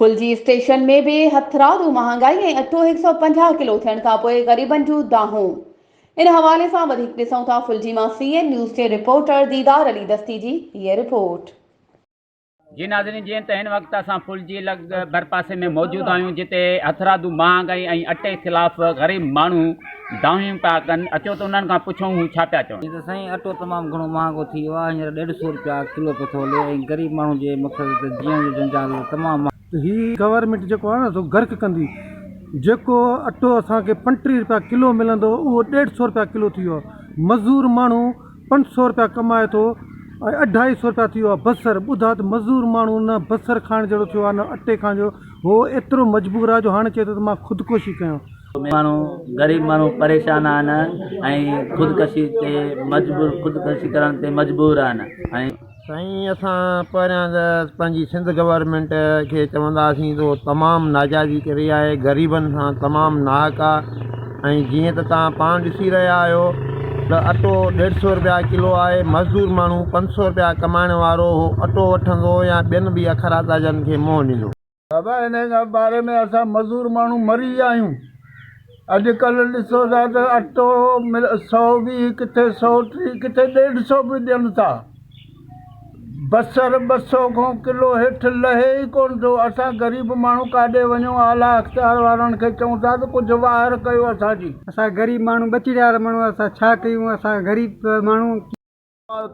फुलजी station में भी हथरादू महांगाई ऐं अटो 150 किलो थियण खां पोइ ग़रीबनि जूं दाहूं। इन हवाले सां वधीक ॾिसूं था फुलजी मां सीएन न्यूज़ जे रिपोर्टर दीदार अली दस्ती जी हीअ रिपोर्ट। जी नाज़रीन, जीअं त हिन वक़्तु असां फुलजी भरपासे में मौजूदु आहियूं जिते हथरादू महांगाई ऐं अटे ख़िलाफ़ ग़रीब माण्हू दाहियूं पिया कनि। अचो त उन्हनि खां पुछूं हू छा पिया चवनि। त साईं अटो तमामु घणो महांगो थी वियो आहे। हींअर 150 रुपया किलो पियो थो हले ऐं ग़रीब माण्हू जे मक़सद ते जीअण जो जंजाल तमामु। ही गवर्नमेंट जेको आहे न सो गर्क कंदी। जेको अटो असांखे 35 रुपया किलो मिलंदो उहो 150 रुपया किलो थी वियो। मज़दूर माण्हू 500 रुपया कमाए थो ऐं 250 रुपया थी वियो आहे बसर। ॿुधा त मज़दूर माण्हू न बसर खाइण जहिड़ो थियो आहे न अटे खाइण जो। हो एतिरो मजबूर आहे जो हाणे चए थो त मां ख़ुदकुशी कयां। माण्हू गरीब माण्हू परेशान आहिनि ऐं ख़ुदकशी ते मजबूर ख़ुदकशी करण ते मजबूर आहिनि। ऐं साईं असां पहिरियां त पंहिंजी सिंध गवर्नमेंट खे चवंदासीं तो तमामु नाजाइज़ी करी आहे, ग़रीबनि सां तमामु नाहक आहे। ऐं जीअं त तव्हां पाण ॾिसी रहिया आहियो त अटो 150 रुपया किलो आहे। मज़दूर माण्हू 500 रुपया कमाइण वारो हो अटो वठंदो या ॿियनि बि अखराताजनि खे मोह ॾींदो। बाबा हिन बारे में असां मज़दूर माण्हू मरी विया आहियूं। अॼुकल्ह ॾिसो था त अटो 120 किथे 130 किथे 150 बि ॾियनि था। बसर 200 खां किलो हेठि लहे ई कोन थो। असां ग़रीब माण्हू काॾे वञूं, आला अख़्तियार वारनि खे चऊं था त कुझु वाहिर कयो असांजी। असां ग़रीब माण्हू बचिड़ियार माण्हू असां छा कयूं। असां ग़रीब माण्हू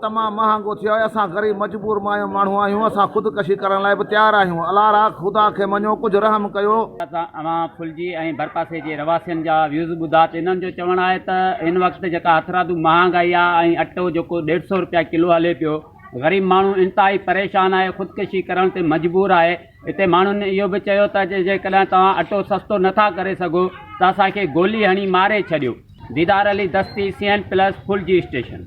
तमामु महांगो थियो आहे। असां ग़रीब मजबूर माण्हू आहियूं। असां ख़ुदकशी करण लाइ बि तयारु आहियूं। अलाह रा ख़ुदा खे मञो, कुझु रहम कयो। असां फुलजी ऐं भरपासे जे रवासियुनि जा व्यूज़ ॿुधा त इन्हनि जो चवणु आहे त हिन वक़्तु जेका हथरादू महांगाई आहे ऐं अटो जेको 150 रुपया किलो हले पियो, ग़रीब माण्हू इंतिहाई परेशान आहे, ख़ुदकुशी करण ते मजबूर आहे। हिते माण्हुनि इहो बि चयो त जेकॾहिं तव्हां अटो सस्तो नथा करे सघो त असांखे गोली हणी मारे छॾियो। दीदार अली दस्ती CN+ फुलजी स्टेशन।